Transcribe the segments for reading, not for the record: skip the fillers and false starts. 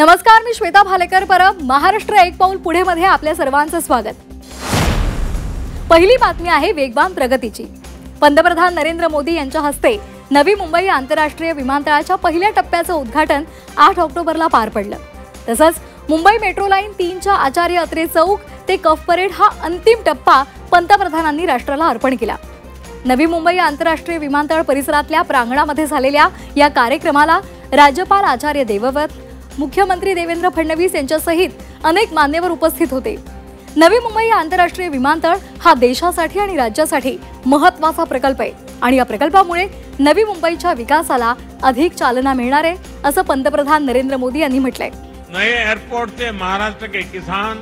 नमस्कार, मी श्वेता भालेकर परब. महाराष्ट्र एक पाऊल पुढे मध्ये आपल्या सर्वांचं स्वागत. पहिली बातमी आहे वेगवान प्रगतीची. पंतप्रधान नरेंद्र मोदी यांच्या हस्ते नवी मुंबई आंतरराष्ट्रीय विमानतळाच्या पहिल्या टप्प्याचं उद्घाटन 8 ऑक्टोबरला पार पडलं. तसंच मुंबई मेट्रो लाईन 3च्या आचार्य अत्रे चौक ते कफ परेड हा अंतिम टप्पा पंतप्रधानांनी राष्ट्राला अर्पण केला. नवी मुंबई आंतरराष्ट्रीय विमानतळ परिसरातल्या प्रांगणामध्ये झालेल्या या कार्यक्रमाला राज्यपाल आचार्य देवव्रत, मुख्यमंत्री देवेंद्र फडणवीस यांच्यासहित अनेक मान्यवर उपस्थित होते. नवी मुंबई आंतरराष्ट्रीय विमानतळ हा देशासाठी आणि राज्यासाठी महत्त्वाचा प्रकल्प आहे आणि या प्रकल्पामुळे नवी मुंबईच्या विकासाला अधिक चालना मिळणार आहे, असं पंतप्रधान नरेंद्र मोदी यांनी म्हटलंय. नए एयरपोर्ट से महाराष्ट्र के किसान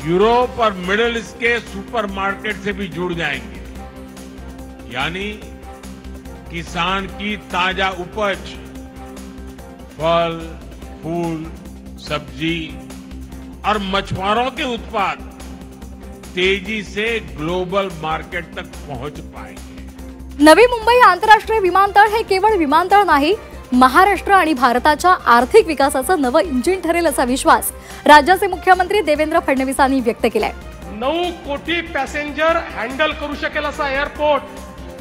यूरोप और मिडिल ईस्ट के सुपरमार्केट से भी जुड़ जाएंगे. यानी किसान की ताजा उपज, फल, फूल, सब्जी और मछुआरों के उत्पाद तेजी से ग्लोबल मार्केट तक पहुंच पाएंगे. नवी मुंबई आंतरराष्ट्रीय विमानतळ हे केवळ विमानतळ नाही, महाराष्ट्र आणि भारताच्या आर्थिक विकासाचं नवं इंजिन ठरेल असा विश्वास राज्याचे मुख्यमंत्री देवेंद्र फडणवीसांनी व्यक्त केलाय. 9 कोटी पॅसेंजर हँडल करू शकेल असा एअरपोर्ट,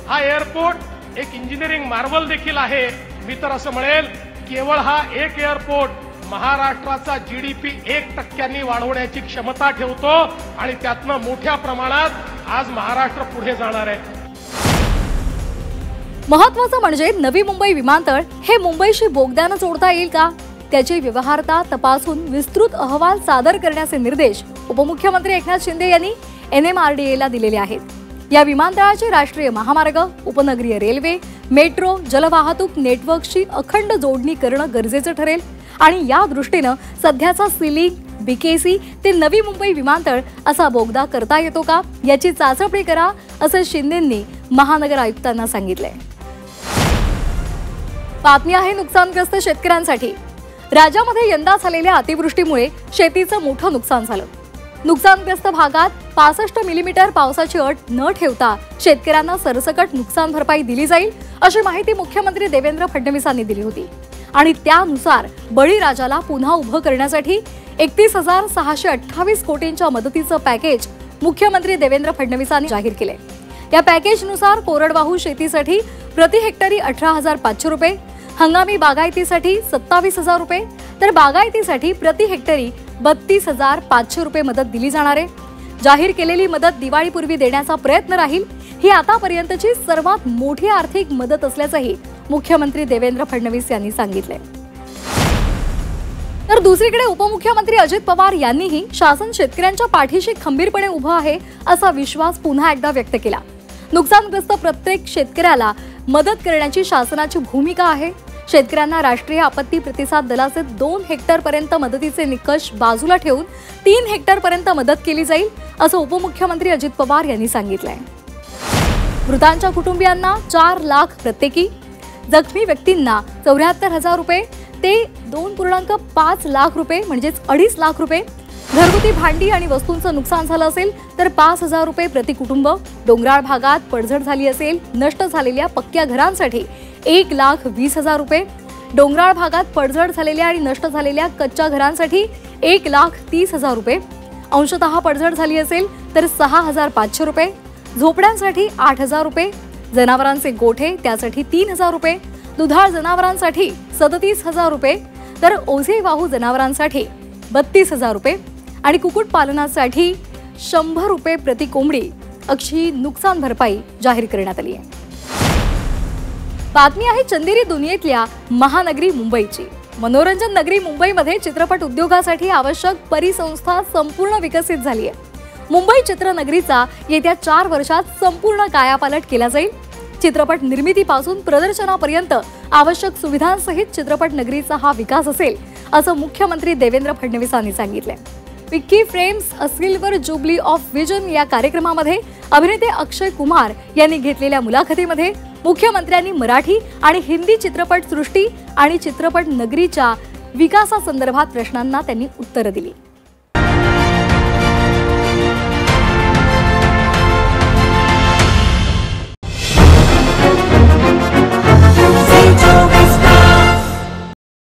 हा एअरपोर्ट एक इंजिनिअरिंग मार्वल देखील आहे. मी तर असं म्हणेल, केवळ हा एक एअरपोर्ट महाराष्ट्राचा जीडीपी 1% वाढवण्याची क्षमता ठेवतो आणि त्यातनं मोठ्या प्रमाणात आज महाराष्ट्र पुढे जाणार आहे. महत्त्वाचं म्हणजे नवी मुंबई विमानतळ हे मुंबईशी बोगद्यानं जोडता येईल का, त्याची व्यवहार्यता तपासून विस्तृत अहवाल सादर करण्याचे निर्देश उपमुख्यमंत्री एकनाथ शिंदे यांनी NMRDAला दिलेले आहेत. या विमानतळाची राष्ट्रीय महामार्ग, उपनगरीय रेल्वे, मेट्रो, जलवाहतूक नेटवर्कशी अखंड जोडणी करणं गरजेचं ठरेल आणि या दृष्टीनं सध्याचा सिलिंग, BKC ते नवी मुंबई विमानतळ असा बोगदा करता येतो का, याची चाचपणी करा, असं शिंदेंनी महानगर आयुक्तांना सांगितलंय. बातमी आहे नुकसानग्रस्त शेतकऱ्यांसाठी. राज्यामध्ये यंदा झालेल्या अतिवृष्टीमुळे शेतीचं मोठं नुकसान झालं. नुकसानग्रस्त भागात 65 मिलीमीटर पावसाची अट न ठेवता शेतकऱ्यांना सरसकट नुकसान भरपाई दिली जाईल, अशी माहिती मुख्यमंत्री देवेंद्र फडणवीसांनी दिली होती आणि त्यानुसार बळीराजाला पुन्हा उभं करण्यासाठी 31,628 कोटींच्या मदतीचं पॅकेज मुख्यमंत्री देवेंद्र फडणवीसांनी जाहीर केले. या पॅकेजनुसार कोरडवाहू शेतीसाठी प्रति हेक्टरी 18,500 रुपये, हंगामी बागायतीसाठी 27,000 रुपये तर बागायतीसाठी प्रति हेक्टरी 32,500 रुपये मदत दिली जाणार आहे. जाहीर केलेली मदत दिवाळीपूर्वी देण्याचा प्रयत्न राहील. ही आतापर्यंतची सर्वात मोठी आर्थिक मदत असल्याचंही मुख्यमंत्री देवेंद्र फडणवीस यांनी सांगितलंय. तर दुसरीकडे उपमुख्यमंत्री अजित पवार यांनीही शासन शेतकऱ्यांच्या पाठीशी खंबीरपणे उभं आहे असा विश्वास पुन्हा एकदा व्यक्त केला. नुकसानग्रस्त प्रत्येक शेतकऱ्याला मदत करण्याची शासनाची भूमिका आहे. शेतकऱ्यांना राष्ट्रीय आपत्ती प्रतिसाद दलाचे 2 हेक्टरपर्यंत मदतीचे निकष बाजूला ठेवून 3 हेक्टरपर्यंत मदत केली जाईल, असं उपमुख्यमंत्री अजित पवार यांनी सांगितलंय. मृतांच्या कुटुंबियांना 4 लाख प्रत्येकी, जखमी व्यक्तींना 74,000 रुपये ते 2.5 लाख रुपये म्हणजेच 2.5 लाख रुपये, घरगुती भांडी आणि वस्तूंचं नुकसान झालं असेल तर 5,000 रुपये प्रति कुटुंब, डोंगराळ भागात पडझड झाली असेल, नष्ट झालेल्या पक्क्या घरांसाठी 1,20,000 रुपये, डोंगराळ भागात पडझड झालेल्या आणि नष्ट झालेल्या कच्च्या घरांसाठी 1,30,000 रुपये, अंशतः पडझड झाली असेल तर 6,500 रुपये, झोपड्यांसाठी 8,000 रुपये, जनावरांचे गोठे त्यासाठी 3,000 रुपये, दुधाळ जनावरांसाठी 37,000 रुपये तर ओझे वाहू जनावरांसाठी 32,000 रुपये आणि कुक्कुटपालनासाठी 100 रुपये प्रति कोंबडी अशी नुकसान भरपाई जाहीर करण्यात आली आहे. बातमी आहे चंदेरी दुनियेतल्या महानगरी मुंबईची. मनोरंजन नगरी मुंबईमध्ये चित्रपट उद्योगासाठी आवश्यक परिसंस्था संपूर्ण विकसित झाली आहे. मुंबई चित्रनगरीचा येत्या 4 वर्षात संपूर्ण कायापालट केला जाईल. चित्रपट निर्मितीपासून प्रदर्शनापर्यंत आवश्यक सुविधांसहित चित्रपट नगरीचा हा विकास असेल, असं मुख्यमंत्री देवेंद्र फडणवीसांनी सांगितलंय. Vicky frames a silver jubilee of vision या कार्यक्रमामध्ये अभिनेते अक्षय कुमार यांनी घेतलेल्या मुलाखतीमध्ये मुख्यमंत्र्यांनी मराठी आणि हिंदी चित्रपट सृष्टी आणि चित्रपट नगरीच्या विकासासंदर्भात प्रश्नांना त्यांनी उत्तरं दिली.